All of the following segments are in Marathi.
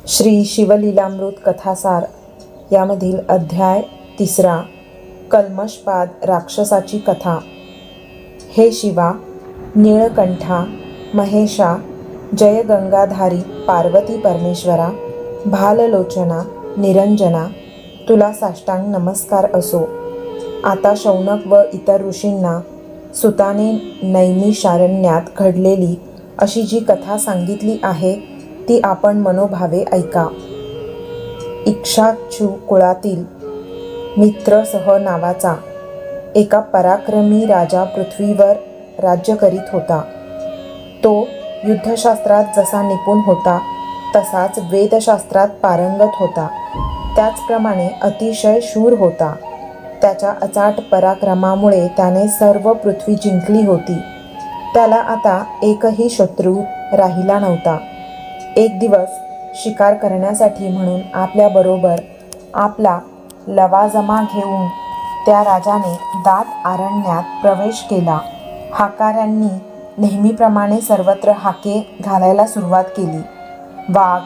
श्री शिवलीलामृत कथासार यामधील अध्याय 3 कल्मषपाद राक्षसाची कथा। हे शिवा, नीळकंठा, महेशा, जय गंगाधारी पार्वती परमेश्वरा, भाललोचना, निरंजना, तुला साष्टांग नमस्कार असो। आता शौनक व इतर ऋषींना सुताने नैमिषारण्यात घडलेली अशी जी कथा सांगितली आहे ती आपण मनोभावे ऐका। इक्ष्वाकू कुळातील मित्रसह नावाचा एका पराक्रमी राजा पृथ्वीवर राज्य करीत होता। तो युद्धशास्त्रात जसा निपुण होता तसाच वेदशास्त्रात पारंगत होता। त्याचप्रमाणे अतिशय शूर होता। त्याच्या अचाट पराक्रमामुळे त्याने सर्व पृथ्वी जिंकली होती। त्याला आता एकही शत्रू राहिला नव्हता। एक दिवस शिकार करण्यासाठी म्हणून आपल्याबरोबर आपला लवाजमा घेऊन त्या राजाने दाट अरण्यात प्रवेश केला। हाकाऱ्यांनी नेहमीप्रमाणे सर्वत्र हाके घालायला सुरुवात केली। वाघ,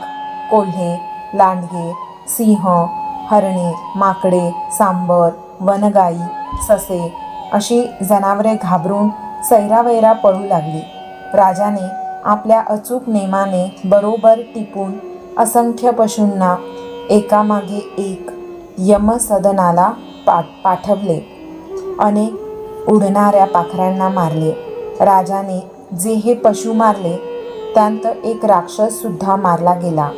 कोल्हे, लांडगे, सिंह, हरणे, माकडे, सांबर, वनगाई, ससे अशी जनावरे घाबरून सैरावैरा पळू लागली। राजाने आपल्या अचूक नेमाने बरोबर टिपून असंख्य पशूंना एकामागे एक यमसदनाला पाठवले। अनेक उडणाऱ्या पाखरांना मारले। राजाने जे हे पशु मारले त्यांत एक राक्षस सुद्धा मारला गेला।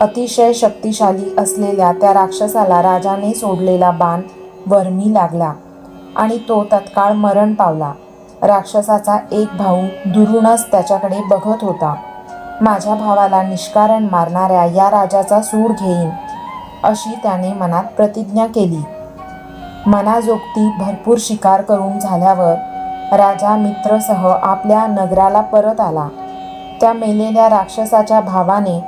अतिशय शक्तिशाली असलेल्या त्या राक्षसाला राजाने सोडलेला बाण वर्मी लागला आणि तो तत्काळ मरण पावला। राक्षसाचा एक भाऊ दुरूनच त्याच्याकडे बघत होता। माझ्या भावाला निष्कारण मारणाऱ्या या राजाचा सूड घेईन अशी त्याने मनात प्रतिज्ञा केली। मनाजोगती भरपूर शिकार करून झाल्यावर राजा मित्रसह आपल्या नगराला परत आला। त्या मेलेल्या राक्षसाच्या भावाने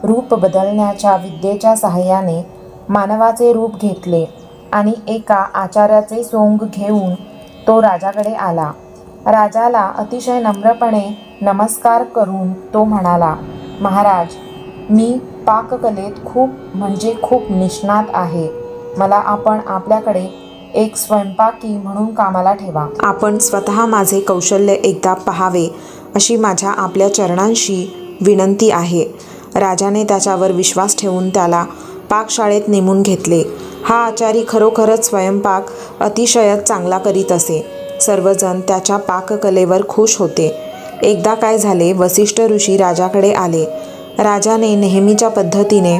रूप बदलण्याच्या विद्येच्या सहाय्याने मानवाचे रूप घेतले आणि एका आचार्याचे सोंग घेऊन तो राजाकडे आला। राजाला अतिशय नम्रपणे नमस्कार करून तो म्हणाला, महाराज, मी पाककलेत खूप निष्णात आहे। मला आपण आपल्याकडे एक स्वयंपाकी म्हणून कामाला ठेवा। आपण स्वतः माझे कौशल्य एकदा पहावे अशी माझ्या आपल्या चरणांशी विनंती आहे। राजाने त्याच्यावर विश्वास ठेवून त्याला पाकशाळेत नेमून घेतले। हा आचारी खरोखरच स्वयंपाक अतिशयच चांगला करीत असे। सर्वजण त्याच्या पाककलेवर खुश होते। एकदा काय झाले, वसिष्ठ ऋषी राजाकडे आले। राजाने नेहमीच्या पद्धतीने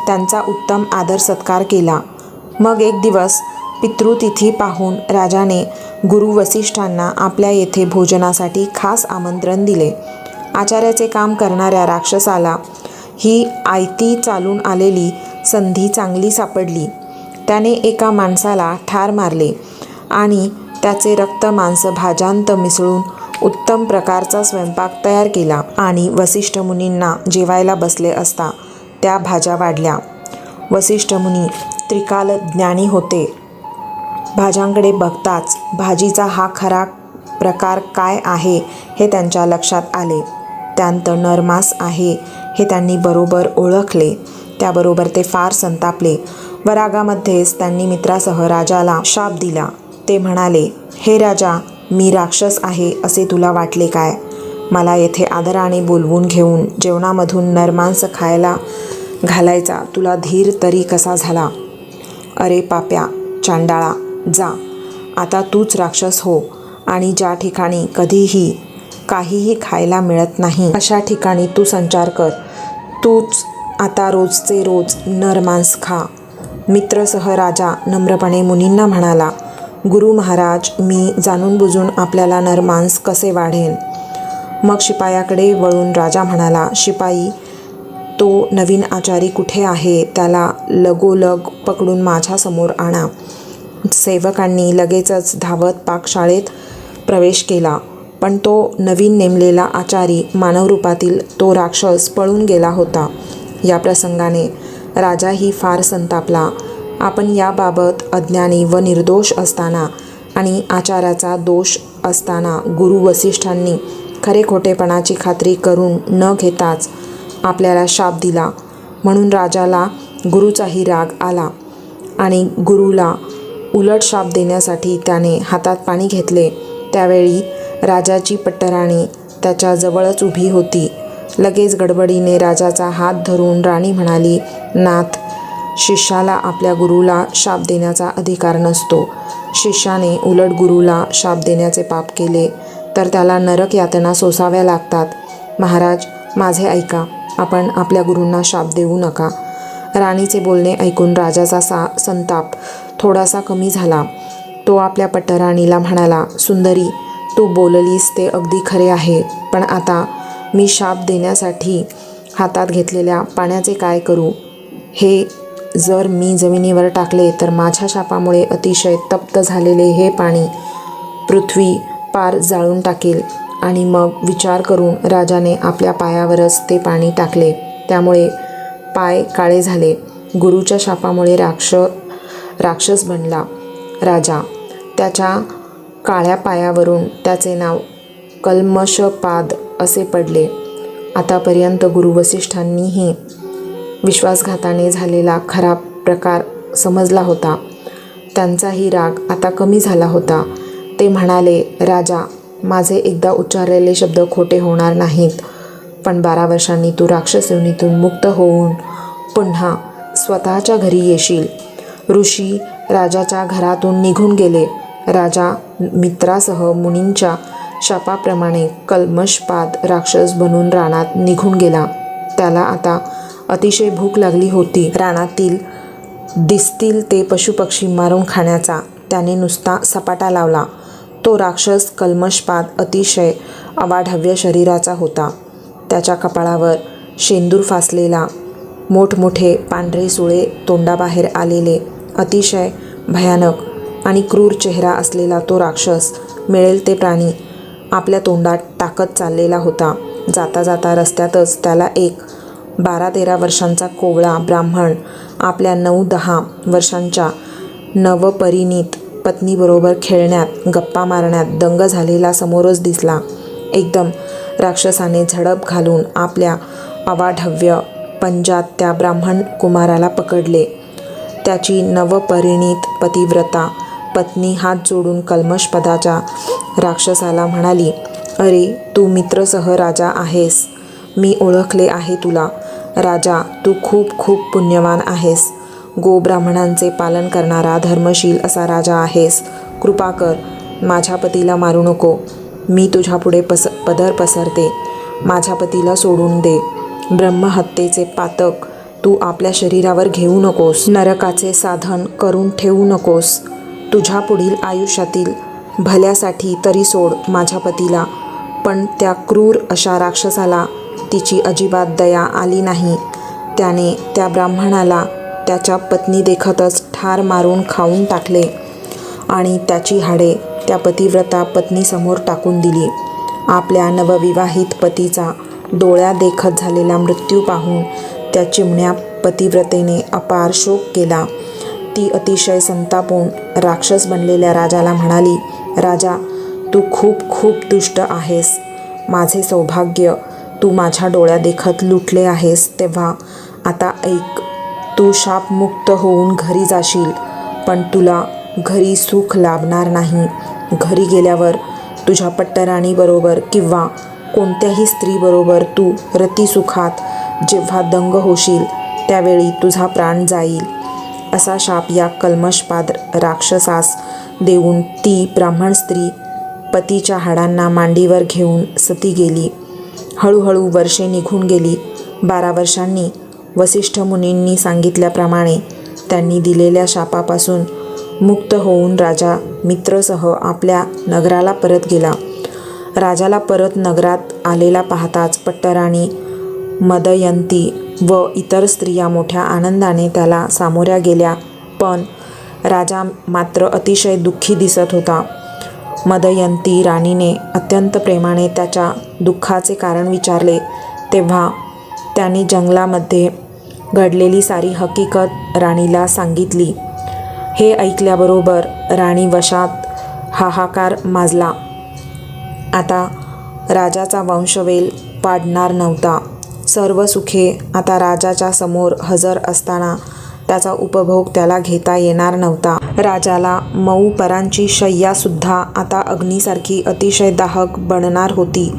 त्यांचा उत्तम आदर सत्कार केला। मग एक दिवस पितृतिथी पाहून राजाने गुरु वसिष्ठांना आपल्या येथे भोजनासाठी खास आमंत्रण दिले। आचार्याचे काम करणाऱ्या राक्षसाला ही आयती चालून आलेली संधी चांगली सापडली। त्याने एका माणसाला ठार मारले आणि त्याचे रक्त मांस भाज्यांत मिसळून उत्तम प्रकारचा स्वयंपाक तयार केला आणि वसिष्ठ मुनींना जेवायला बसले असता त्या भाज्या वाढल्या। वसिष्ठ मुनी त्रिकाल ज्ञानी होते। भाज्यांकडे बघताच भाजीचा हा खरा प्रकार काय आहे हे त्यांच्या लक्षात आले। त्यांत नरमास आहे हे त्यांनी बरोबर ओळखले। त्याबरोबर ते फार संतापले व रागामध्येच त्यांनी मित्रासह राजाला शाप दिला। ते म्हणाले, हे राजा, मी राक्षस आहे असे तुला वाटले काय? मला येथे आदराने बोलवून घेऊन जेवणामधून नरमांस खायला घालायचा तुला धीर तरी कसा झाला? अरे पाप्या, चांडाळा, जा, आता तूच राक्षस हो आणि ज्या ठिकाणी कधीही काहीही खायला मिळत नाही अशा ठिकाणी तू संचार कर। तूच आता रोजचे रोज नरमांस खा। मित्रसह राजा नम्रपणे मुनींना म्हणाला, गुरु महाराज, मी जाणून बुजून आपल्याला नरमांस कसे वाढेन? मग शिपायाकडे वळून राजा म्हणाला, शिपाई, तो नवीन आचारी कुठे आहे? त्याला लगोलग पकडून माझ्यासमोर आणा। सेवकांनी लगेचच धावत पाकशाळेत प्रवेश केला, पण तो नवीन नेमलेला आचारी मानवरूपातील तो राक्षस पळून गेला होता। या प्रसंगाने राजाही फार संतापला। आपण याबाबत अज्ञानी व निर्दोष असताना आणि आचाराचा दोष असताना गुरु वसिष्ठांनी खरे खोटेपणाची खात्री करून न घेताच आपल्याला शाप दिला। म्हणून राजाला गुरुचाही राग आला आणि गुरुला उलट शाप देण्यासाठी त्याने हातात पाणी घेतले. त्यावेळी राजाची पट्टराणी त्याच्या जवळच उभी होती. लगेच गडबडीने राजाचा हात धरून राणी म्हणाली, नाथ, शिष्याला आपल्या गुरुला शाप देण्याचा अधिकार नसतो. शिष्याने उलट गुरुला शाप देण्याचे पाप केले तर त्याला नरक यातना सोसाव्या लागतात. महाराज, माझे ऐका, आपण आपल्या गुरूंना शाप देऊ नका. राणीचे बोलणे ऐकून राजाचा संताप थोडासा कमी झाला. तो आपल्या पट्टराणीला म्हणाला, सुंदरी, तू बोललीस ते अगदी खरे आहे, पण आता मी शाप देण्यासाठी हातात घेतलेल्या पाण्याचे काय करू? हे जर मी जमिनीवर टाकले तर माझ्या शापामुळे अतिशय तप्त झालेले हे पाणी पृथ्वी पार जाळून टाकेल. आणि मग विचार करून राजाने आपल्या पायावरच ते पाणी टाकले. त्यामुळे पाय काळे झाले. गुरुच्या शापामुळे राक्षस बनला राजा. त्याच्या काळ्या पायावरून त्याचे नाव कल्मषपाद असे पडले. आतापर्यंत गुरु वसिष्ठांनीही विश्वासघाताने झालेला खरा प्रकार समजला होता. त्यांचाही राग आता कमी झाला होता. ते म्हणाले, राजा, माझे एकदा उच्चारलेले शब्द खोटे होणार नाहीत. पण 12 वर्षांनी तू राक्षस योनीतून मुक्त होऊन पुन्हा स्वतःच्या घरी येशील. ऋषी राजाच्या घरातून निघून गेले. राजा मित्रासह मुनींच्या शापाप्रमाणे कल्मषपाद राक्षस बनून रानात निघून गेला. त्याला आता अतिशय भूक लागली होती. रानातील दिसतील ते पशुपक्षी मारून खाण्याचा त्याने नुसता सपाटा लावला. तो राक्षस कल्मषपाद अतिशय अवाढव्य शरीराचा होता. त्याच्या कपाळावर शेंदूर फासलेला, मोठमोठे पांढरे सुळे तोंडाबाहेर आलेले, अतिशय भयानक आणि क्रूर चेहरा असलेला तो राक्षस मिळेल ते प्राणी आपल्या तोंडात टाकत चाललेला होता. जाता जाता रस्त्यातच त्याला एक 12-13 वर्षांचा कोवळा ब्राह्मण आपल्या 9-10 वर्षांच्या नवपरिणीत पत्नीबरोबर खेळण्यात, गप्पा मारण्यात दंग झालेला समोरच दिसला. एकदम राक्षसाने झडप घालून आपल्या अवाढव्य पंजात त्या ब्राह्मण कुमाराला पकडले. त्याची नवपरिणीत पतिव्रता पत्नी हात जोडून कल्मषपदाच्या राक्षसाला म्हणाली, अरे, तू मित्रसह राजा आहेस. मी ओळखले आहे तुला. राजा, तू खूप खूप पुण्यवान आहेस. गोब्राह्मणांचे पालन करणारा धर्मशील असा राजा आहेस. कृपा कर, माझ्या पतीला मारू नको. मी तुझ्यापुढे पदर पसरते. माझ्या पतीला सोडून दे. ब्रह्महत्येचे पातक तू आपल्या शरीरावर घेऊ नकोस. नरकाचे साधन करून ठेवू नकोस. तुझ्या पुढील आयुष्यातील भल्यासाठी तरी सोड माझ्या पतीला. पण त्या क्रूर अशा राक्षसाला तिची अजिबात दया आली नाही. त्याने त्या ब्राह्मणाला त्याच्या पत्नी देखतच ठार मारून खाऊन टाकले आणि त्याची हाडे त्या पतिव्रता पत्नीसमोर टाकून दिली. आपल्या नवविवाहित पतीचा डोळ्यादेखत झालेला मृत्यू पाहून त्या चिमण्या पतिव्रतेने अपार शोक केला. ती अतिशय संतापून राक्षस बनलेल्या राजाला म्हणाली, राजा, तू खूप खूप दुष्ट आहेस. माझे सौभाग्य तू माझ्या डोळ्यादेखत लुटले आहेस. तेव्हा आता ऐक, तू शापमुक्त होऊन घरी जाशील, पण तुला घरी सुख लाभणार नाही. घरी गेल्यावर तुझ्या पट्टराणीबरोबर किंवा कोणत्याही स्त्रीबरोबर तू रतिसुखात जेव्हा दंग होशील त्यावेळी तुझा प्राण जाईल. असा शाप या कल्मषपाद राक्षसास देऊन ती ब्राह्मण स्त्री पतीच्या हाडांना मांडीवर घेऊन सती गेली. हळूहळू वर्षे निघून गेली. 12 वर्षांनी वसिष्ठ मुनींनी सांगितल्याप्रमाणे त्यांनी दिलेल्या शापापासून मुक्त होऊन राजा मित्रसह आपल्या नगराला परत गेला. राजाला परत नगरात आलेला पाहताच पट्टराणी मदयंती व इतर स्त्रिया मोठ्या आनंदाने त्याला सामोऱ्या गेल्या. पण राजा मात्र अतिशय दुःखी दिसत होता. मदयंती राणीने अत्यंत प्रेमाने त्याच्या दुःखाचे कारण विचारले. तेव्हा त्यांनी जंगलामध्ये घडलेली सारी हकीकत राणीला सांगितली. हे ऐकल्याबरोबर राणी वशात हाहाकार माजला. आता राजाचा वंशवेल वाढणार नव्हता. सर्व सुखे आता राजाच्या समोर हजर असताना त्याचा उपभोग त्याला घेता येणार नव्हता. राजाला मऊ परांची शय्यासुद्धा आता अग्नीसारखी अतिशय दाहक बनणार होती.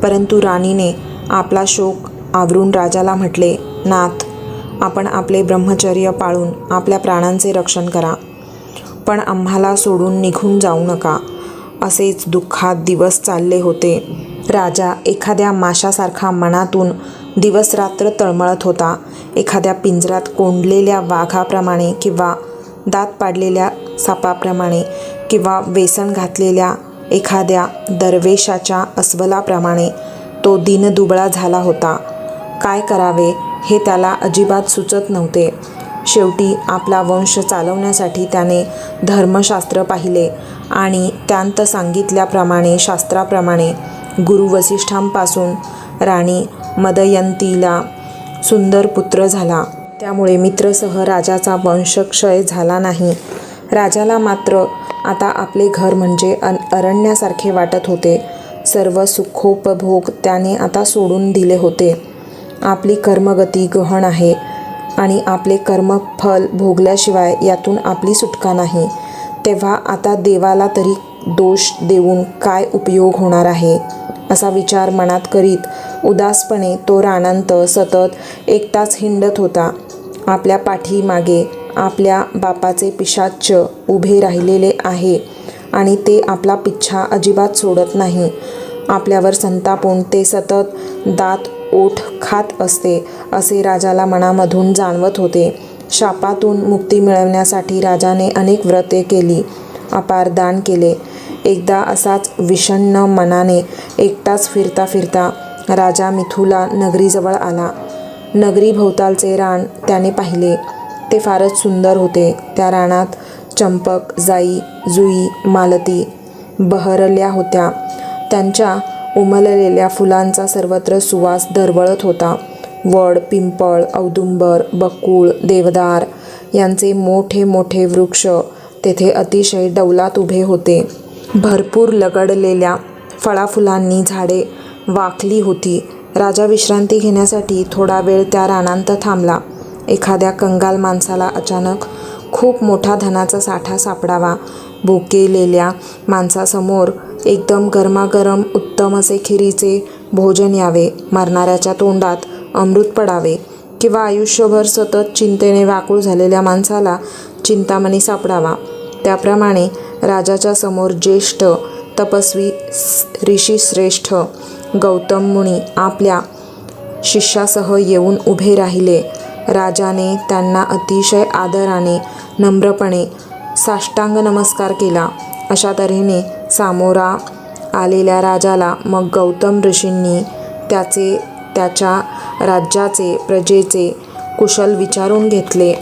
परंतु राणीने आपला शोक आवरून राजाला म्हटले, नाथ, आपण आपले ब्रह्मचर्य पाळून आपल्या प्राणांचे रक्षण करा, पण आम्हाला सोडून निघून जाऊ नका. असेच दुःखात दिवस चालले होते. राजा एखाद्या माशासारखा मनातून दिवसरात्र तळमळत होता. एखाद्या पिंजरात कोंडलेल्या वाघाप्रमाणे किंवा दात पाडलेल्या सापाप्रमाणे किंवा वेसण घातलेल्या एखाद्या दरवेशाच्या अस्वलाप्रमाणे तो दीनदुबळा झाला होता. काय करावे हे त्याला अजिबात सुचत नव्हते. शेवटी आपला वंश चालवण्यासाठी त्याने धर्मशास्त्र पाहिले आणि त्यांत सांगितल्याप्रमाणे शास्त्राप्रमाणे गुरु वसिष्ठांपासून राणी मदयंतीला सुंदर पुत्र झाला. त्यामुळे मित्रसह राजाचा वंशक्षय झाला नाही. राजाला मात्र आता आपले घर म्हणजे अरण्यासारखे वाटत होते. सर्व सुखोपभोग त्याने आता सोडून दिले होते. आपली कर्मगती गहन आहे आणि आपले कर्मफल भोगल्याशिवाय यातून आपली सुटका नाही. तेव्हा आता देवाला तरी दोष देऊन काय उपयोग होणार आहे, असा विचार मनात करीत उदासपणे तो रानांत सतत एकटाच हिंडत होता. आपल्या पाठीमागे आपल्या बापाचे पिशाच्च उभे राहिलेले आहे आणि ते आपला पिच्छा अजिबात सोडत नाही. आपल्यावर संतापून ते सतत दात ओठ खात असते, असे राजाला मनामधून जाणवत होते. शापातून मुक्ती मिळवण्यासाठी राजाने अनेक व्रते केली, अपार दान केले. एकदा असाच विषण्ण मनाने एकटाच फिरता फिरता राजा मिथुला नगरीजवळ आला. नगरी भोवतालचे रान त्याने पाहिले. ते फारच सुंदर होते. त्या रानात चंपक, जाई, जुई, मालती बहरल्या होत्या. त्यांच्या उमललेल्या फुलांचा सर्वत्र सुवास दरवळत होता. वड, पिंपळ, औदुंबर, बकुळ, देवदार यांचे मोठे मोठे वृक्ष तेथे अतिशय डौलात उभे होते. भरपूर लगडलेल्या फळाफुलांनी झाडे वाकली होती. राजा विश्रांती घेण्यासाठी थोडा वेळ त्या रानांत थांबला. एखाद्या कंगाल माणसाला अचानक खूप मोठा धनाचा साठा सापडावा, भुकेलेल्या माणसासमोर एकदम गरमागरम उत्तम असे खिरीचे भोजन यावे, मरणाऱ्याच्या तोंडात अमृत पडावे किंवा आयुष्यभर सतत चिंतेने व्याकुळ झालेल्या माणसाला चिंतामणी सापडावा, त्याप्रमाणे राजाच्या समोर ज्येष्ठ तपस्वी ऋषीश्रेष्ठ गौतम मुनी आपल्या शिष्यासह येऊन उभे राहिले. राजाने त्यांना अतिशय आदराने नम्रपणे साष्टांग नमस्कार केला. अशा तऱ्हेने सामोरा आलेल्या राजाला मग गौतम ऋषींनी त्याच्या राज्याचे प्रजेचे कुशल विचारून घेतले.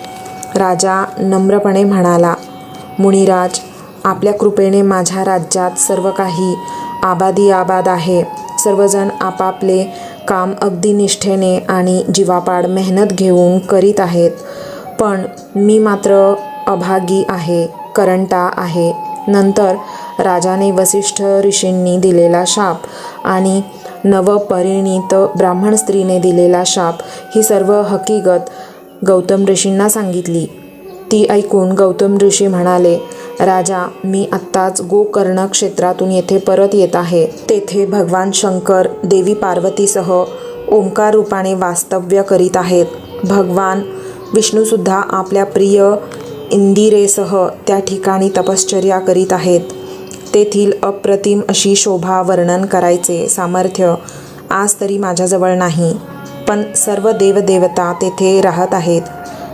राजा नम्रपणे म्हणाला, मुनिराज, आपल्या कृपेने माझ्या राज्यात सर्व काही आबादी आबाद आहे. सर्वजण आपापले काम अगदी निष्ठेने आणि जीवापाड मेहनत घेऊन करीत आहेत. पण मी मात्र अभागी आहे, करंटा आहे. नंतर राजाने वसिष्ठ ऋषींनी दिलेला शाप आणि नवपरिणीत ब्राह्मण स्त्रीने दिलेला शाप ही सर्व हकीकत गौतम ऋषींना सांगितली. ती ऐकून गौतम ऋषी म्हणाले, राजा, मी आत्ताच गोकर्ण क्षेत्रातून येथे परत येत आहे. तेथे भगवान शंकर देवी पार्वतीसह ओंकार रूपाने वास्तव्य करीत आहेत. भगवान विष्णूसुद्धा आपल्या प्रिय इंदिरेसह त्या ठिकाणी तपश्चर्या करीत आहेत. तेथील अप्रतिम अशी शोभा वर्णन करायचे सामर्थ्य आज तरी माझ्याजवळ नाही. पण सर्व देवदेवता तेथे राहत आहेत.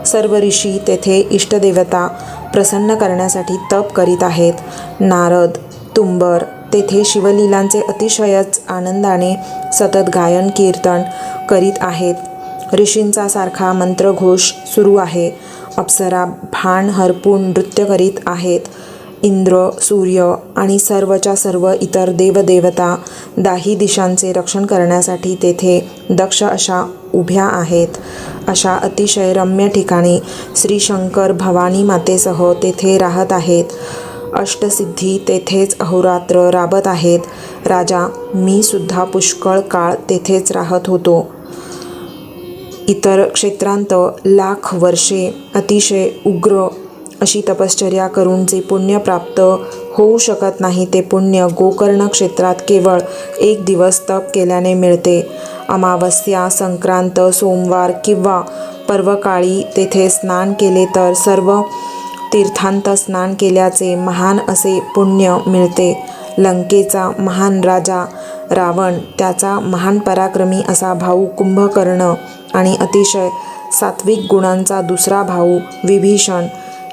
सर्व ऋषी तेथे इष्टदेवता प्रसन्न करण्यासाठी तप करीत आहेत. नारद, तुंबर तेथे शिवलीलांचे अतिशयच आनंदाने सतत गायन कीर्तन करीत आहेत. ऋषींचा सारखा मंत्रघोष सुरू आहे. अप्सरा भान हरपून नृत्य करीत आहेत. इंद्र, सूर्य आणि सर्वच्या सर्व इतर देवदेवता दाही दिशांचे रक्षण करण्यासाठी तेथे दक्ष अशा उभ्या आहेत. अशा अतिशय रम्य ठिकाणी श्री शंकर भवानी मातेसह तेथे राहत आहेत. अष्टसिद्धी तेथेच अहोरात्र राबत आहेत. राजा, मी सुद्धा पुष्कळ काळ तेथेच राहत होतो. इतर क्षेत्रांत लाख वर्षे अतिशय उग्र अशी तपश्चर्या करून जे पुण्य प्राप्त होऊ शकत नाही ते पुण्य गोकर्ण क्षेत्रात केवळ 1 दिवस तप केल्याने मिळते. अमावस्या, संक्रांत, सोमवार किंवा पर्वकाळी तेथे स्नान केले तर सर्व तीर्थांत स्नान केल्याचे महान असे पुण्य मिळते. लंकेचा महान राजा रावण, त्याचा महान पराक्रमी असा भाऊ कुंभकर्ण आणि अतिशय सात्विक गुणांचा दुसरा भाऊ विभीषण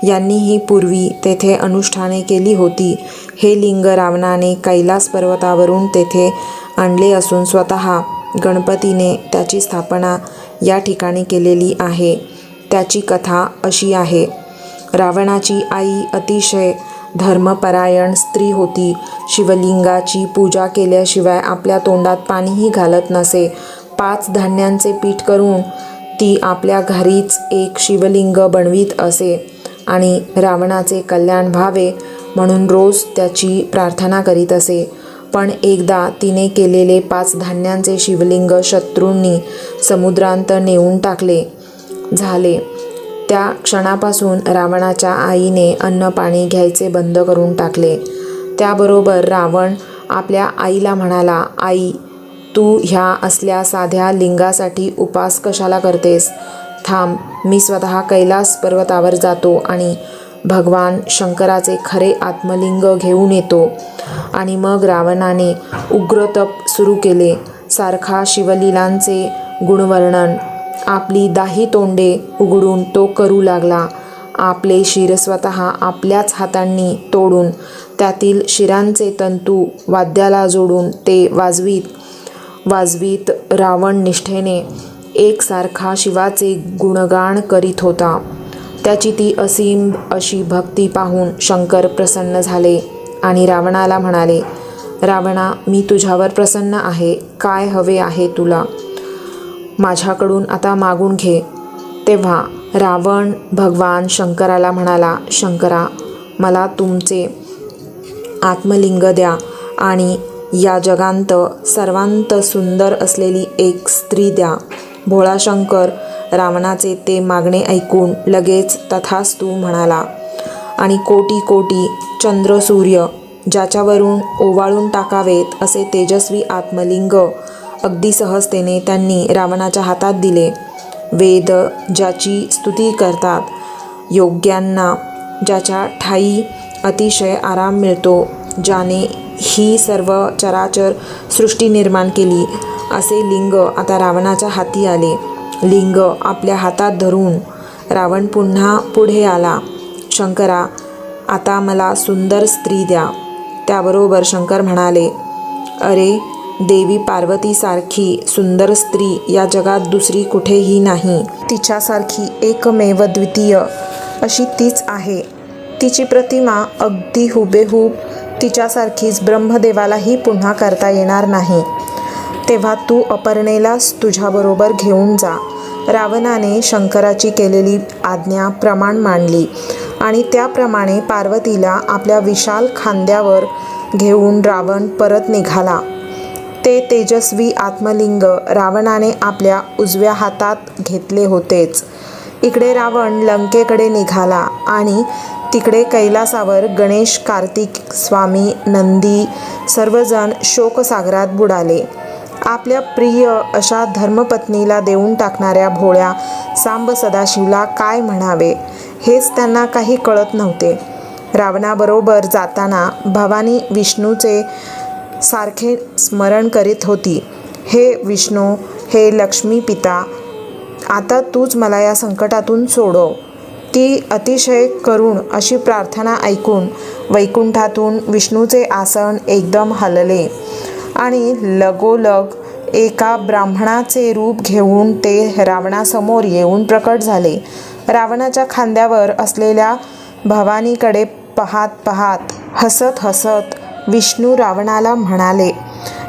यांनीही पूर्वी तेथे अनुष्ठाने केली होती. हे लिंग रावणाने कैलास पर्वतावरून तेथे आणले असून स्वतः गणपतीने त्याची स्थापना या ठिकाणी केलेली आहे. त्याची कथा अशी आहे. रावणाची आई अतिशय धर्मपरायण स्त्री होती. शिवलिंगाची पूजा केल्याशिवाय आपल्या तोंडात पाणीही घालत नसे. 5 धान्यांचे पीठ करून ती आपल्या घरीच एक शिवलिंग बनवीत असे आणि रावणाचे कल्याण व्हावे म्हणून रोज त्याची प्रार्थना करीत असे. पण एकदा तिने केलेले 5 धान्यांचे शिवलिंग शत्रूंनी समुद्रांत नेऊन टाकले. झाले त्या क्षणापासून रावणाच्या आईने अन्न पाणी घ्यायचे बंद करून टाकले. त्याबरोबर रावण आपल्या आईला म्हणाला, आई, तू ह्या असल्या साध्या लिंगासाठी उपास कशाला करतेस? थांब, मी स्वतः कैलास पर्वतावर जातो आणि भगवान शंकराचे खरे आत्मलिंग घेऊन येतो. आणि मग रावणाने उग्रतप सुरू केले. सारखा शिवलीलांचे गुणवर्णन आपली 10 तोंडे उघडून तो करू लागला. आपले शिर स्वतः आपल्याच हातांनी तोडून त्यातील शिरांचे तंतू वाद्याला जोडून ते वाजवीत रावण निष्ठेने एकसारखा शिवाचे गुणगान करीत होता. त्याची ती असीम अशी भक्ती पाहून शंकर प्रसन्न झाले आणि रावणाला म्हणाले, रावणा, मी तुझ्यावर प्रसन्न आहे. काय हवे आहे तुला? माझ्याकडून आता मागून घे. तेव्हा रावण भगवान शंकराला म्हणाला, शंकरा, मला तुमचे आत्मलिंग द्या आणि या जगांत सर्वांत सुंदर असलेली एक स्त्री द्या. भोळा शंकर रावणाचे ते मागणे ऐकून लगेच तथास्तु म्हणाला आणि कोटी कोटी चंद्र सूर्य ज्याच्यावरून ओवाळून टाकावेत असे तेजस्वी आत्मलिंग अगदी सहजतेने त्यांनी रावणाच्या हातात दिले. वेद ज्याची स्तुती करतात, योग्यांना ज्याच्या ठायी अतिशय आराम मिळतो, ज्याने ही सर्व चराचर सृष्टी निर्माण केली, असे लिंग आता रावणाच्या हाती आले. लिंग आपल्या हातात धरून रावण पुन्हा पुढे आला. शंकरा, आता मला सुंदर स्त्री द्या. त्याबरोबर शंकर म्हणाले, अरे देवी पार्वतीसारखी सुंदर स्त्री या जगात दुसरी कुठेही नाही. तिच्यासारखी एकमेव द्वितीय अशी तीच आहे. तिची प्रतिमा अगदी हुबेहूब तिच्यासारखीच ब्रह्मदेवालाही पुन्हा करता येणार नाही. तेव्हा तू अपर्णेलाच तुझ्याबरोबर घेऊन जा. रावणाने शंकराची केलेली आज्ञा प्रमाण मांडली आणि त्याप्रमाणे पार्वतीला आपल्या विशाल खांद्यावर घेऊन रावण परत निघाला. ते तेजस्वी आत्मलिंग रावणाने आपल्या उजव्या हातात घेतले होतेच. इकडे रावण लंकेकडे निघाला आणि तिकडे कैलासावर गणेश, कार्तिक, स्वामी, नंदी सर्वजण शोकसागरात बुडाले. आपल्या प्रिय अशा धर्मपत्नीला देऊन टाकणाऱ्या भोळ्या सांब सदाशिवला काय म्हणावे हेच त्यांना काही कळत नव्हते. रावणाबरोबर जाताना भवानी विष्णूचे सारखे स्मरण करीत होती. हे विष्णू, हे लक्ष्मी पिता, आता तूच मला या संकटातून सोडव. ती अतिशय करुण अशी प्रार्थना ऐकून वैकुंठातून विष्णूचे आसन एकदम हलले आणि लगोलग एका ब्राह्मणाचे रूप घेऊन ते रावणासमोर येऊन प्रकट झाले. रावणाच्या खांद्यावर असलेल्या भवानीकडे पाहत पाहत हसत हसत विष्णू रावणाला म्हणाले,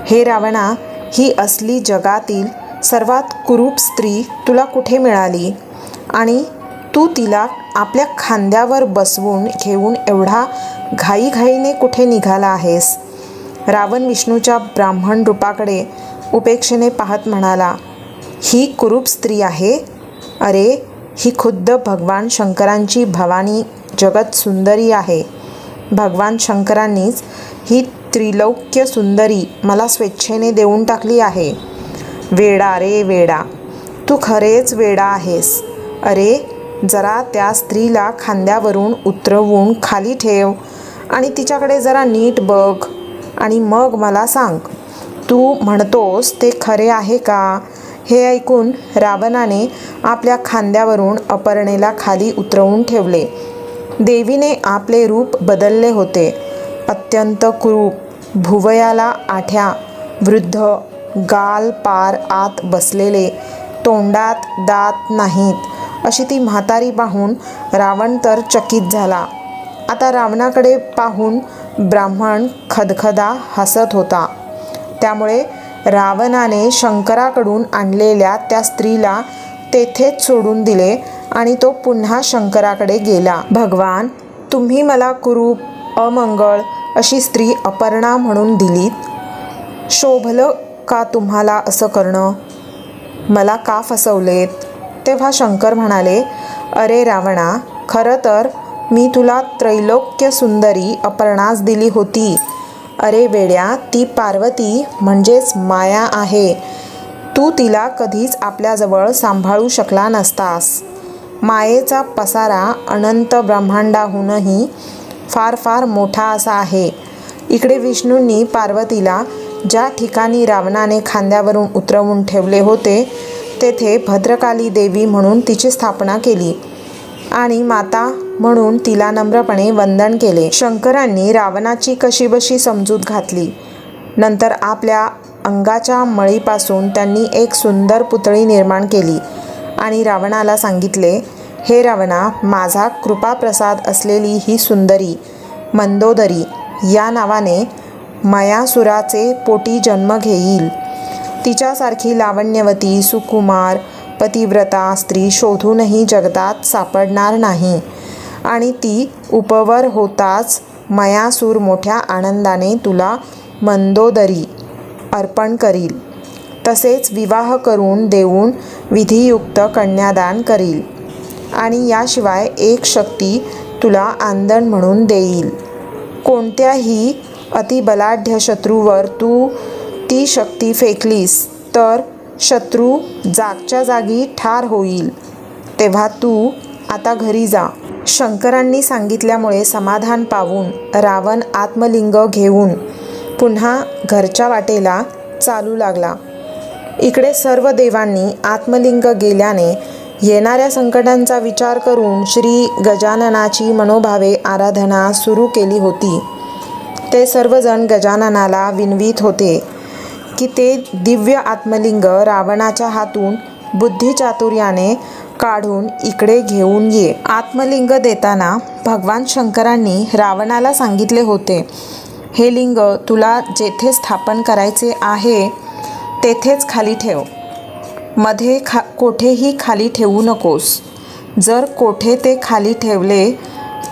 हे रावणा, ही असली जगातील सर्वात कुरूप स्त्री तुला कुठे मिळाली आणि तू तिला आपल्या खांद्यावर बसवून घेऊन एवढा घाईघाईने कुठे निघाला आहेस? रावण विष्णूच्या ब्राह्मण रूपाकडे उपेक्षेने पाहत म्हणाला, ही कुरूप स्त्री आहे. अरे, ही खुद्द भगवान शंकरांची भवानी जगत सुंदरी आहे. भगवान शंकरांनीच ही त्रिलोक्य सुंदरी मला स्वेच्छेने देऊन टाकली आहे. वेडा रे वेडा, तू खरेच वेडा आहेस. अरे, जरा त्या स्त्रीला खांद्यावरून उतरवून खाली ठेव आणि तिच्याकडे जरा नीट बघ आणि मग मला सांग, तू म्हणतोस ते खरे आहे का? हे ऐकून रावणाने आपल्या खांद्यावरून अपर्णेला खाली उतरवून ठेवले. देवीने आपले रूप बदलले होते. अत्यंत कुरूप, भुवयाला आठ्या, वृद्ध, गाल पार आत बसलेले, तोंडात दात नाहीत अशी ती म्हातारी पाहून रावण तर चकित झाला. आता रावणाकडे पाहून ब्राह्मण खदखदा हसत होता. त्यामुळे रावणाने शंकराकडून आणलेल्या त्या स्त्रीला तेथेच सोडून दिले आणि तो पुन्हा शंकराकडे गेला. भगवान, तुम्ही मला कुरूप, अमंगळ अशी स्त्री अपर्णा म्हणून दिलीत. शोभलं का तुम्हाला असं करणं? मला का फसवलेत? तेव्हा शंकर म्हणाले, अरे रावणा, खरं तर मी तुला त्रैलोक्य सुंदरी अपर्णाच दिली होती. अरे वेड्या, ती पार्वती म्हणजेच माया आहे. तू तिला कधीच आपल्याजवळ सांभाळू शकला नसतास. मायेचा पसारा अनंत ब्रह्मांडाहूनही फार फार मोठा असा आहे. इकडे विष्णूंनी पार्वतीला ज्या ठिकाणी रावणाने खांद्यावरून उतरवून ठेवले होते तेथे भद्रकाली देवी म्हणून तिची स्थापना केली आणि माता म्हणून तिला नम्रपणे वंदन केले. शंकरांनी रावणाची कशीबशी समजूत घातली. नंतर आपल्या अंगाच्या मळीपासून त्यांनी एक सुंदर पुतळी निर्माण केली आणि रावणाला सांगितले, हे रावणा, माझा कृपाप्रसाद असलेली ही सुंदरी मंदोदरी या नावाने मयासुराचे पोटी जन्म घेईल. तिच्यासारखी लावण्यवती, सुकुमार, पतिव्रता स्त्री शोधूनही जगतात सापडणार नाही आणि ती उपवर होताच मयासूर मोठ्या आनंदाने तुला मंदोदरी अर्पण करील. तसेच विवाह करून देऊन विधियुक्त कन्यादान करील आणि याशिवाय एक शक्ती तुला आंदण म्हणून देईल. कोणत्याही अतिबलाढ्य शत्रूवर तू ती शक्ती फेकलीस तर शत्रू जागच्या जागी ठार होईल. तेव्हा तू आता घरी जा. शंकरांनी सांगितल्यामुळे समाधान पावून रावण आत्मलिंग घेऊन पुन्हा घरच्या वाटेला चालू लागला. इकडे सर्व देवांनी आत्मलिंग गेल्याने येणाऱ्या संकटांचा विचार करून श्री गजाननाची मनोभावे आराधना सुरू केली होती. ते सर्वजण गजाननाला विनवीत होते की ते दिव्य आत्मलिंग रावणाच्या हातून बुद्धिचातुर्याने काढून इकडे घेऊन ये. आत्मलिंग देताना भगवान शंकरांनी रावणाला सांगितले होते, हे लिंग तुला जेथे स्थापन करायचे आहे तेथेच खाली ठेव. मध्ये कोठेही खाली ठेवू नकोस. जर कोठे ते खाली ठेवले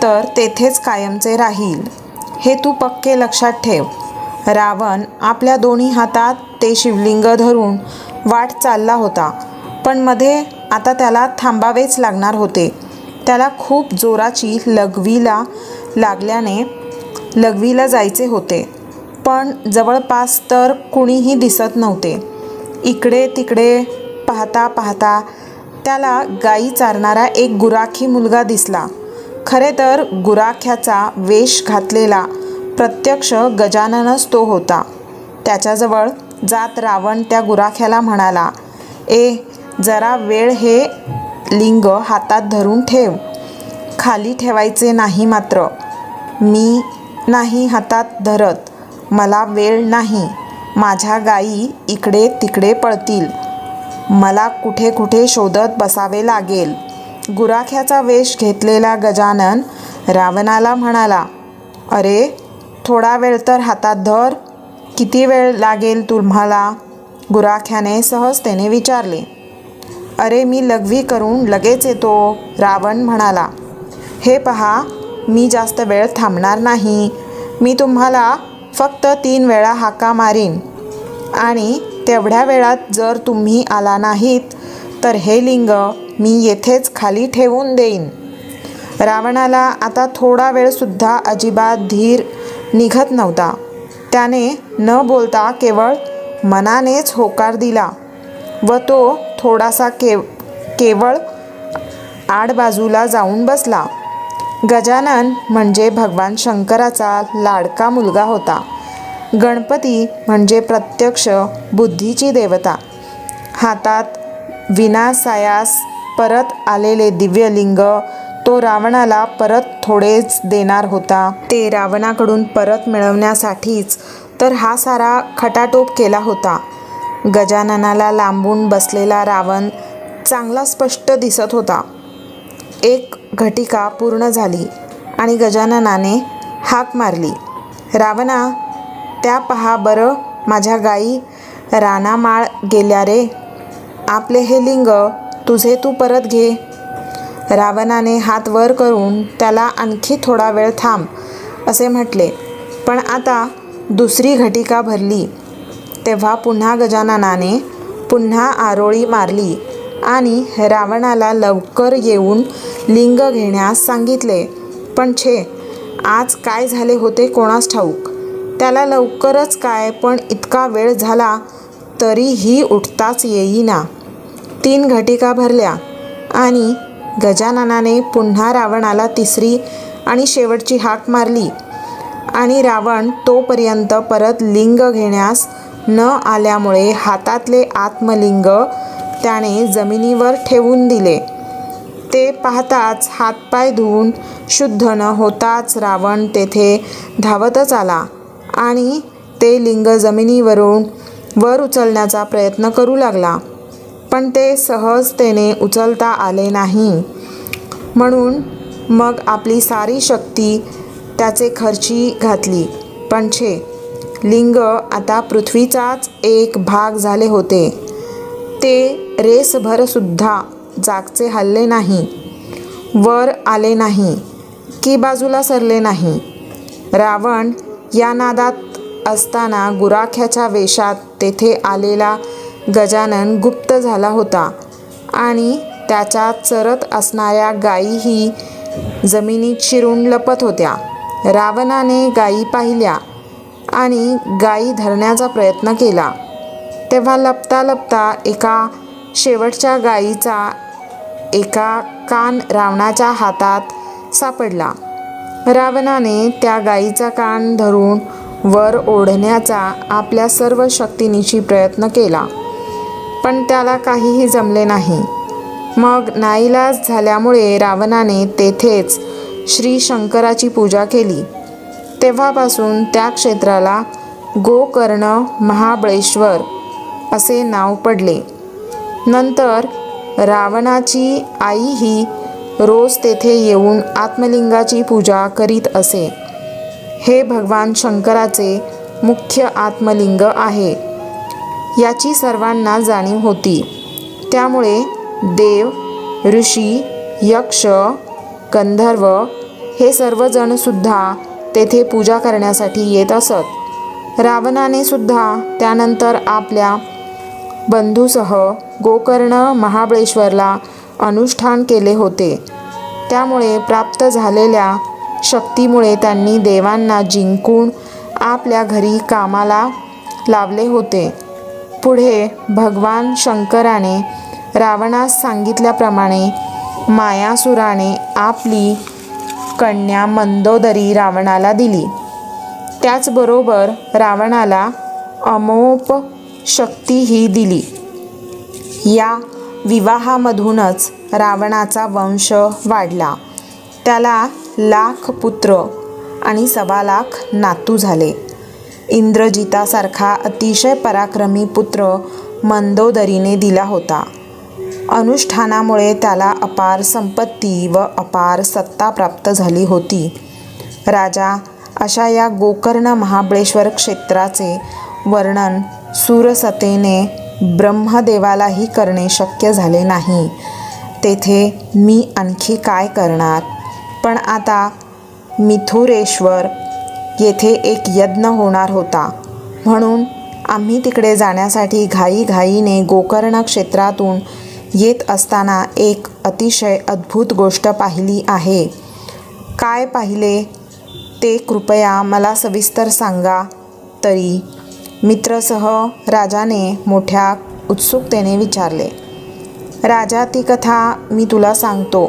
तर तेथेच कायमचे राहील. हे तू पक्के लक्षात ठेव. रावण आपल्या दोन्ही हातात ते शिवलिंग धरून वाट चालला होता, पण मध्ये आता त्याला थांबावेच लागणार होते. त्याला खूप जोराची लघवीला लागल्याने लघवीला जायचे होते, पण जवळपास तर कुणीही दिसत नव्हते. इकडे तिकडे पाहता पाहता त्याला गायी चारणारा एक गुराखी मुलगा दिसला. खरे तर गुराख्याचा वेश घातलेला प्रत्यक्ष गजाननच तो होता. त्याच्याजवळ जात रावण त्या गुराख्याला म्हणाला, ए, जरा वेळ हे लिंग हातात धरून ठेव. खाली ठेवायचे नाही मात्र. मी नाही हातात धरत. मला वेळ नाही. माझ्या गायी इकडे तिकडे पळतील. मला कुठे कुठे शोधत बसावे लागेल. गुराख्याचा वेश घेतलेला गजानन रावणाला म्हणाला, अरे, थोडा वेळ तर हातात धर. किती वेळ लागेल तुम्हाला? गुराख्याने सहजतेने विचारले. अरे, मी लघवी करून लगेच येतो, रावण म्हणाला. हे पहा, मी जास्त वेळ थांबणार नाही. मी तुम्हाला फक्त 3 वेळा हाका मारीन आणि तेवढ्या वेळात जर तुम्ही आला नाहीत तर हे लिंग मी येथेच खाली ठेवून देईन. रावणाला आता थोडा वेळसुद्धा अजिबात धीर निघत नव्हता. त्याने न बोलता केवळ मनानेच होकार दिला व तो थोडासा केवळ आडबाजूला जाऊन बसला. गजानन म्हणजे भगवान शंकराचा लाडका मुलगा होता. गणपती म्हणजे प्रत्यक्ष बुद्धीची देवता. हातात विनासायास परत आलेले दिव्यलिंग तो रावणाला परत थोडेच देणार होता. ते रावणाकडून परत मिळवण्यासाठीच तर हा सारा खटाटोप केला होता. गजाननाला लांबून बसलेला रावण चांगला स्पष्ट दिसत होता. एक घटिका पूर्ण झाली आणि गजाननाने हाक मारली, रावणा, त्या पहा बरं, माझ्या गायी रानामाळ गेल्या रे. आपले हे लिंग तुझे तू परत घे. रावणाने हात वर करून त्याला आणखी थोडा वेळ थांब असे म्हटले. पण आता दुसरी घटिका भरली तेव्हा पुन्हा गजाननाने पुन्हा आरोळी मारली आणि रावणाला लवकर येऊन लिंग घेण्यास सांगितले. पण छे, आज काय झाले होते कोणास ठाऊक. त्याला लवकरच काय, पण इतका वेळ झाला तरीही उठताच येईना. 3 घटिका भरल्या आणि गजाननाने पुन्हा रावणाला तिसरी आणि शेवटची हाक मारली आणि रावण तोपर्यंत परत लिंग घेण्यास न आल्यामुळे हातातले आत्मलिंग त्याने जमिनीवर ठेवून दिले. ते पाहताच हातपाय धुवून शुद्ध न होताच रावण तेथे धावतच आला आणि ते लिंग जमिनीवरून वर उचलण्याचा प्रयत्न करू लागला. पण ते सहजतेने उचलता आले नाही. म्हणून मग आपली सारी शक्ती त्याचे खर्ची घातली. पण छे, लिंग आता पृथ्वीचाच एक भाग झाले होते. ते रेसभरसुद्धा जागचे हलले नाही, वर आले नाही की बाजूला सरले नाही. रावण या नादात असताना गुराख्याच्या वेशात तेथे आलेला गजानन गुप्त झाला होता आणि त्याच्या चरत असणाऱ्या गायीही जमिनीत शिरून लपत होत्या. रावणाने गायी पाहिल्या आणि गायी धरण्याचा प्रयत्न केला. तेव्हा लपता लपता एका शेवटच्या गायीचा एका कान रावणाच्या हातात सापडला. रावणाने त्या गायीचा कान धरून वर ओढण्याचा आपल्या सर्व शक्तीनिशी प्रयत्न केला, पण त्याला काहीही जमले नाही. मग नाईलाज झाल्यामुळे रावणाने तेथेच श्री शंकराची पूजा केली. तेव्हापासून त्या क्षेत्राला गोकर्ण महाबळेश्वर असे नाव पडले. नंतर रावणाची आईही रोज तेथे येऊन आत्मलिंगाची पूजा करीत असे. हे भगवान शंकराचे मुख्य आत्मलिंग आहे याची सर्वांना जाणीव होती. त्यामुळे देव, ऋषी, यक्ष, गंधर्व हे सर्वजणसुद्धा तेथे पूजा करण्यासाठी येत असत. रावणाने सुद्धा त्यानंतर आपल्या बंधूसह गोकर्ण महाबळेश्वरला अनुष्ठान केले होते. त्यामुळे प्राप्त झालेल्या शक्तीमुळे त्यांनी देवांना जिंकून आपल्या घरी कामाला लावले होते. पुढे भगवान शंकराने रावणास सांगितल्याप्रमाणे मायासुराने आपली कन्या मंदोदरी रावणाला दिली. त्याचबरोबर रावणाला अमोप शक्तीही दिली. या विवाहामधूनच रावणाचा वंश वाढला. त्याला लाख पुत्र आणि 1.25 लाख नातू झाले. इंद्रजितासारखा अतिशय पराक्रमी पुत्र मंदोदरीने दिला होता. अनुष्ठानामुळे त्याला अपार संपत्ती व अपार सत्ता प्राप्त झाली होती. राजा अशा या गोकर्ण महाबळेश्वर क्षेत्राचे वर्णन सुरसतेने ब्रह्मदेवालाही करणे शक्य झाले नाही. तेथे मी आणखी काय करणार. पण आता मिथुरेश्वर येथे एक यज्ञ होणार होता, म्हणून आम्ही तिकडे जाण्यासाठी घाईघाईने गोकर्ण क्षेत्रातून येत असताना एक अतिशय अद्भुत गोष्ट पाहिली आहे. काय पाहिले ते कृपया मला सविस्तर सांगा तरी. मित्रसह राजाने मोठ्या उत्सुकतेने विचारले. राजा, ती कथा मी तुला सांगतो,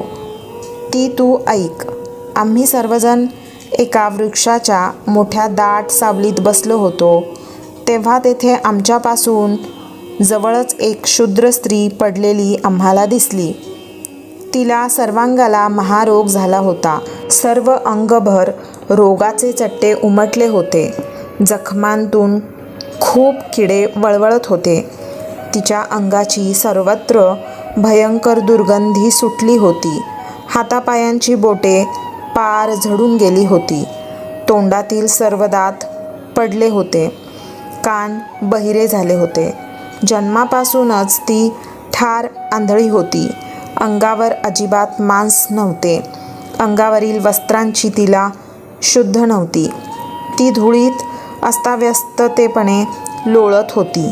ती तू ऐक. आम्ही सर्वजण एका वृक्षाच्या मोठ्या दाट सावलीत बसलो होतो. तेव्हा तेथे आमच्यापासून जवळच एक शूद्र स्त्री पडलेली आम्हाला दिसली. तिला सर्वांगाला महारोग झाला होता. सर्व अंगभर रोगाचे चट्टे उमटले होते. जखमांतून खूप किडे वळवळत होते. तिच्या अंगाची सर्वत्र भयंकर दुर्गंधी सुटली होती. हातापायांची बोटे पार झडून गेली होती. तोंडातील सर्व दात पडले होते. कान बहिरे झाले होते. जन्मापासूनच ती ठार आंधळी होती. अंगावर अजिबात मांस नव्हते. अंगावरील वस्त्रांची तिला शुद्ध नव्हती. ती धुळीत अस्ताव्यस्ततेपणे लोळत होती.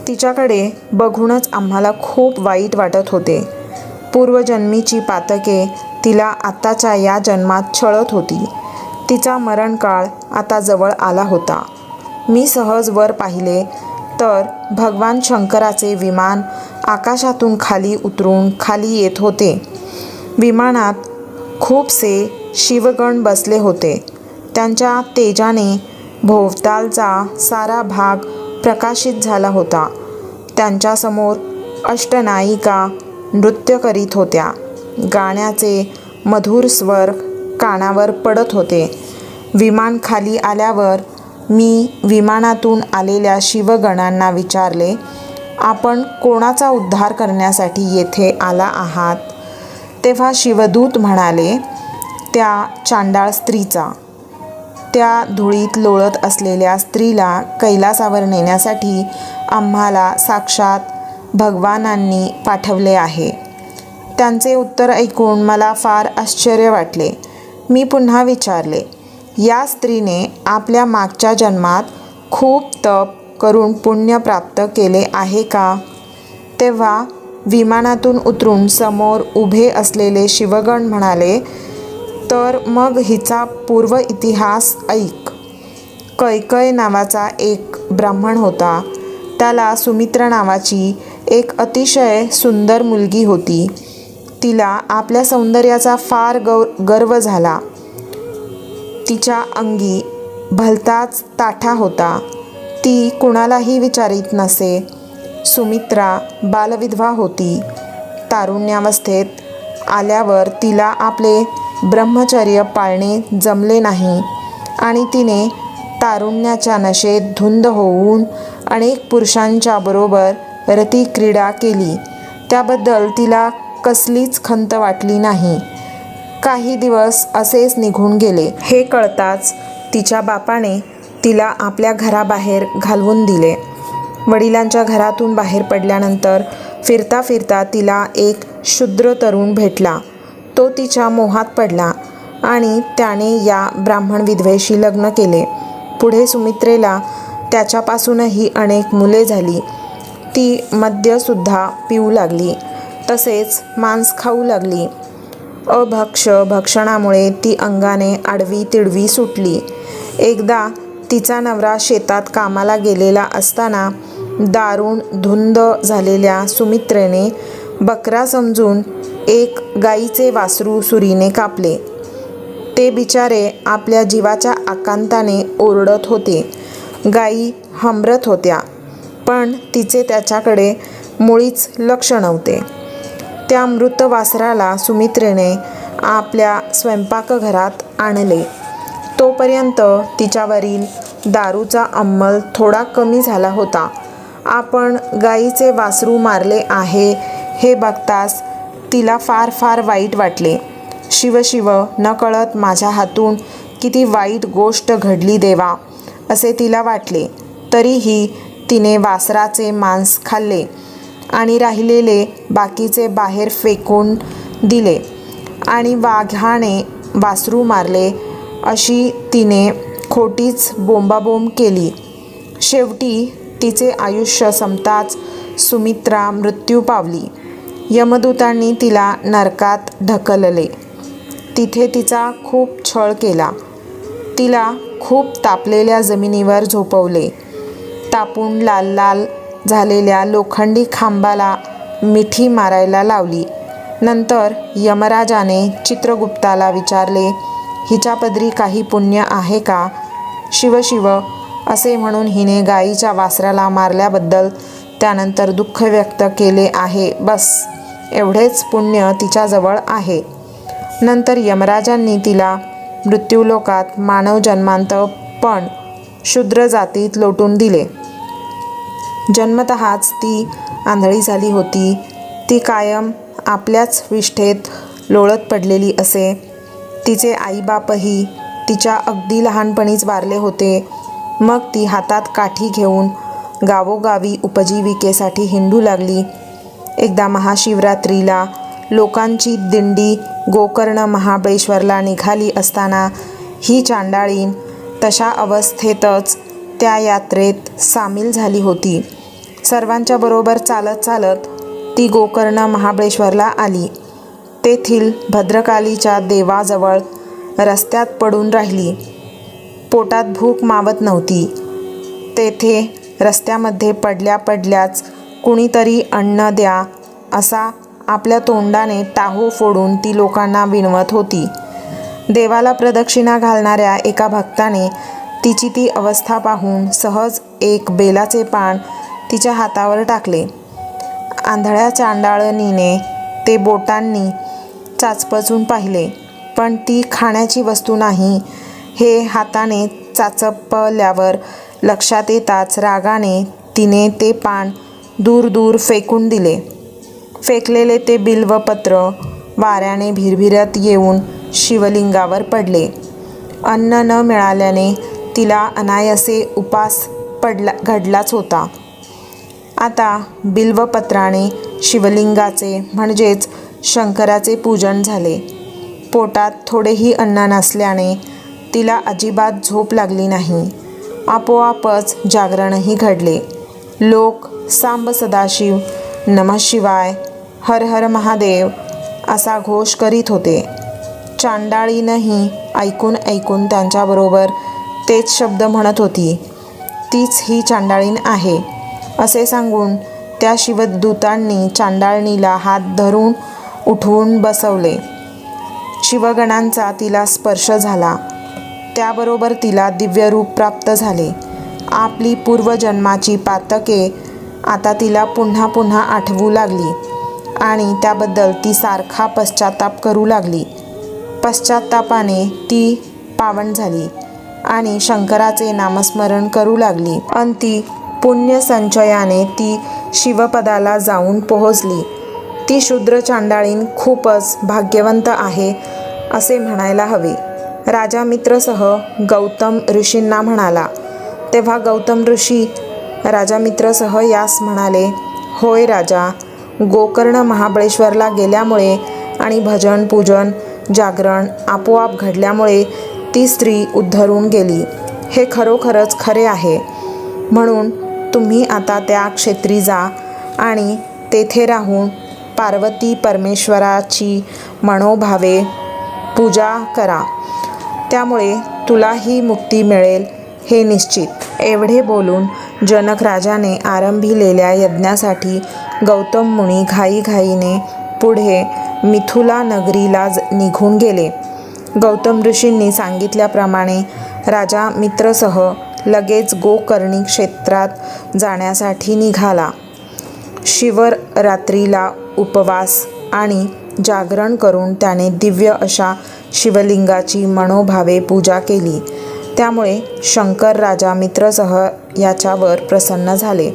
तिच्याकडे बघूनच आम्हाला खूप वाईट वाटत होते. पूर्वजन्मीची पातके तिला आत्ताच्या या जन्मात छळत होती. तिचा मरणकाळ आता जवळ आला होता. मी सहज वर पाहिले तर भगवान शंकराचे विमान आकाशातून खाली उतरून खाली येत होते. विमानात खूपसे शिवगण बसले होते. त्यांच्या तेजाने भोवतालचा सारा भाग प्रकाशित झाला होता. त्यांच्यासमोर अष्टनायिका नृत्य करीत होत्या. गाण्याचे मधुर स्वर कानावर पडत होते. विमान खाली आल्यावर मी विमानातून आलेल्या शिवगणांना विचारले, आपण कोणाचा उद्धार करण्यासाठी येथे आला आहात? तेव्हा शिवदूत म्हणाले, त्या चांडाळ स्त्रीचा. त्या धुळीत लोळत असलेल्या स्त्रीला कैलासावर नेण्यासाठी आम्हाला साक्षात भगवानांनी पाठवले आहे. त्यांचे उत्तर ऐकून मला फार आश्चर्य वाटले. मी पुन्हा विचारले, या स्त्रीने आपल्या मागच्या जन्मात खूप तप करून पुण्य प्राप्त केले आहे का? तेव्हा विमानातून उतरून समोर उभे असलेले शिवगण म्हणाले, तर मग हिचा पूर्व इतिहास ऐक. कैकय नावाचा एक ब्राह्मण होता. त्याला सुमित्रा नावाची एक अतिशय सुंदर मुलगी होती. तिला आपल्या सौंदर्याचा फार गर्व झाला. तिच्या अंगी भलताच ताठा होता. ती कुणालाही विचारित नसे. सुमित्रा बालविधवा होती. तारुण्यावस्थेत आल्यावर तिला आपले ब्रह्मचर्य पाळणे जमले नाही आणि तिने तारुण्याच्या नशेत धुंद होऊन अनेक पुरुषांच्या बरोबर रतिक्रीडा केली. त्याबद्दल तिला कसलीच खंत वाटली नाही. काही दिवस असेच निघून गेले. हे कळताच तिच्या बापाने तिला आपल्या घराबाहेर घालवून दिले. वडिलांच्या घरातून बाहेर पडल्यानंतर फिरता फिरता तिला एक शूद्र तरुण भेटला. तो तिच्या मोहात पडला आणि त्याने या ब्राह्मण विधवेशी लग्न केले. पुढे सुमित्रेला त्याच्यापासूनही अनेक मुले झाली. ती मद्यसुद्धा पिऊ लागली. तसेच मांस खाऊ लागली. भक्षणामुळे ती अंगाने आडवी तिडवी सुटली. एकदा तिचा नवरा शेतात कामाला गेलेला असताना दारुण धुंद झालेल्या सुमित्रेने बकरा समजून एक गाईचे वासरू सुरीने कापले. ते बिचारे आपल्या जीवाच्या आकांताने ओरडत होते. गायी हंबरत होत्या, पण तिचे त्याच्याकडे मुळीच लक्ष नव्हते. त्या मृत वासराला सुमित्रेने आपल्या स्वयंपाकघरात आणले. तोपर्यंत तिच्यावरील दारूचा अंमल थोडा कमी झाला होता. आपण गाईचे वासरू मारले आहे हे बघताच तिला फार फार वाईट वाटले. शिव शिव, नकळत माझ्या हातून किती वाईट गोष्ट घडली देवा, असे तिला वाटले. तरीही तिने वासराचे मांस खाल्ले आणि राहिलेले बाकीचे बाहेर फेकून दिले आणि वाघाने वासरू मारले अशी तिने खोटीच बोंबाबोंब केली. शेवटी तिचे आयुष्य संपताच सुमित्रा मृत्यू पावली. यमदूतांनी तिला नरकात ढकलले. तिथे तिचा खूप छळ केला. तिला खूप तापलेल्या जमिनीवर झोपवले. तापून लाल लाल झालेल्या लोखंडी खांबाला मिठी मारायला लावली. नंतर यमराजाने चित्रगुप्ताला विचारले, हिच्या पदरी काही पुण्य आहे का? शिव शिव असे म्हणून हिने गायीच्या वासराला मारल्याबद्दल त्यानंतर दुःख व्यक्त केले आहे. बस एवढेच पुण्य तिच्याजवळ आहे. नंतर यमराजांनी तिला मृत्यूलोकात मानव जन्मांत पण शूद्र जातीत लोटून दिले. जन्मतःच ती आंधळी झाली होती. ती कायम आपल्याच विष्ठेत लोळत पडलेली असे. तिचे आईबापही तिच्या अगदी लहानपणीच वारले होते. मग ती हातात काठी घेऊन गावोगावी उपजीविकेसाठी हिंडू लागली. एकदा महाशिवरात्रीला लोकांची दिंडी गोकर्ण महाबळेश्वरला निघाली असताना ही चांडाळीन तशा अवस्थेतच त्या यात्रेत सामील झाली होती. सर्वांच्या बरोबर चालत चालत ती गोकर्ण महाबळेश्वरला आली. तेथील भद्रकालीच्या देवाजवळ रस्त्यात पडून राहिली. पोटात भूक मावत नव्हती. तेथे रस्त्यामध्ये पडल्याच कुणीतरी अन्न द्या असा आपल्या तोंडाने टाहो फोडून ती लोकांना विनवत होती. देवाला प्रदक्षिणा घालणाऱ्या एका भक्ताने तिची ती अवस्था पाहून सहज एक बेलाचे पान तिच्या हातावर टाकले. आंधळ्या चांडाळणीने ते बोटांनी चाचपचून पाहिले, पण ती खाण्याची वस्तू नाही हे हाताने चाचपल्यावर लक्षात येताच रागाने तिने ते पान दूर दूर फेकून दिले. फेकलेले ते बिल्वपत्र वाऱ्याने भिरभिरत येऊन शिवलिंगावर पडले. अन्न न मिळाल्याने तिला अनायासे उपास घडलाच होता. आता बिल्वपत्राने शिवलिंगाचे म्हणजेच शंकराचे पूजन झाले. पोटात थोडेही अन्न नसल्याने तिला अजिबात झोप लागली नाही. आपोआपच जागरणही घडले. लोक सांब सदाशिव, नमः शिवाय, हर हर महादेव असा घोष करीत होते. चांडाळीनंही ऐकून ऐकून त्यांच्याबरोबर तेच शब्द म्हणत होती. तीच ही चांडाळीन आहे असे सांगून त्या शिवदूतांनी चांडाळणीला हात धरून उठवून बसवले. शिवगणांचा तिला स्पर्श झाला. त्याबरोबर तिला दिव्यरूप प्राप्त झाले. आपली पूर्वजन्माची पातके आता तिला पुन्हा पुन्हा आठवू लागली आणि त्याबद्दल ती सारखा पश्चाताप करू लागली. पश्चातापाने ती पावन झाली आणि शंकराचे नामस्मरण करू लागली. अंती पुण्यसंचयाने ती शिवपदाला जाऊन पोहोचली. ती शूद्र चांडाळीन खूपच भाग्यवंत आहे असे म्हणायला हवे. राजा मित्रसह गौतम ऋषींना म्हणाला. तेव्हा गौतम ऋषी राजा मित्रसह यास म्हणाले, होय राजा, गोकर्ण महाबळेश्वरला गेल्यामुळे आणि भजन पूजन जागरण आपोआप घडल्यामुळे ती स्त्री उद्धरून गेली. हे खरोखरच खरे आहे. म्हणून तुम्ही आता त्या क्षेत्री जा आणि तेथे राहून पार्वती परमेश्वराची मनोभावे पूजा करा. त्यामुळे तुलाही मुक्ती मिळेल हे निश्चित. एवढे बोलून जनक राजाने आरंभिलेल्या यज्ञासाठी गौतम मुनी घाईघाईने पुढे मिथिला नगरीला निघून गेले. गौतम ऋषींनी सांगितल्याप्रमाणे राजा मित्रसह लगेच गोकर्णी क्षेत्रात जाण्यासाठी निघाला. शिवरात्रीला उपवास आणि जागरण करून त्याने दिव्य अशा शिवलिंगाची मनोभावे पूजा केली. त्यामुळे शंकर राजा मित्रसह याच्यावर प्रसन्न झाले.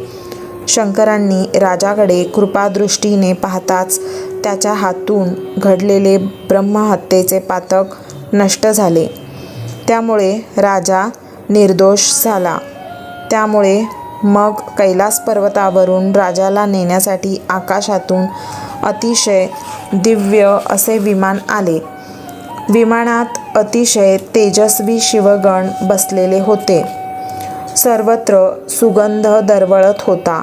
शंकरांनी राजाकडे कृपादृष्टीने पाहताच त्याच्या हातून घडलेले ब्रह्महत्येचे पातक नष्ट झाले. त्यामुळे राजा निर्दोष झाला. त्यामुळे मग कैलास पर्वतावरून राजाला नेण्यासाठी आकाशातून अतिशय दिव्य असे विमान आले. विमानात अतिशय तेजस्वी शिवगण बसलेले होते. सर्वत्र सुगंध दरवळत होता.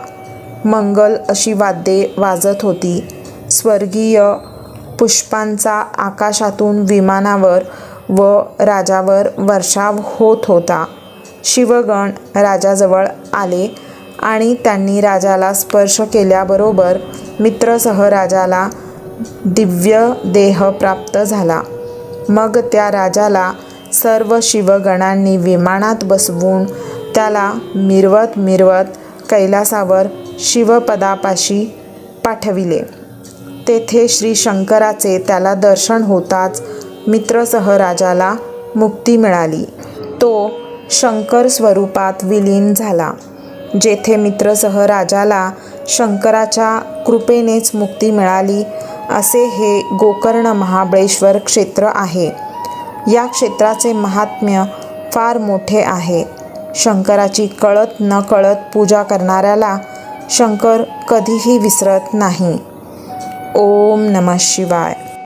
मंगल अशी वाद्ये वाजत होती. स्वर्गीय पुष्पांचा आकाशातून विमानावर व राजावर वर्षाव होत होता. शिवगण राजाजवळ आले आणि त्यांनी राजाला स्पर्श केल्याबरोबर मित्रसह राजाला दिव्य देह प्राप्त झाला. मग त्या राजाला सर्व शिवगणांनी विमानात बसवून त्याला मिरवत मिरवत कैलासावर शिवपदापाशी पाठविले. तेथे श्री शंकराचे त्याला दर्शन होताच मित्रसह राजाला मुक्ती मिळाली. तो शंकर स्वरूपात विलीन झाला. जेथे मित्रसह राजाला शंकराच्या कृपेनेच मुक्ती मिळाली असे हे गोकर्ण महाबळेश्वर क्षेत्र आहे. या क्षेत्राचे महात्म्य फार मोठे आहे. शंकराची कळत न कळत पूजा करणाऱ्याला शंकर कधीही विसरत नाही. ओम नमः शिवाय.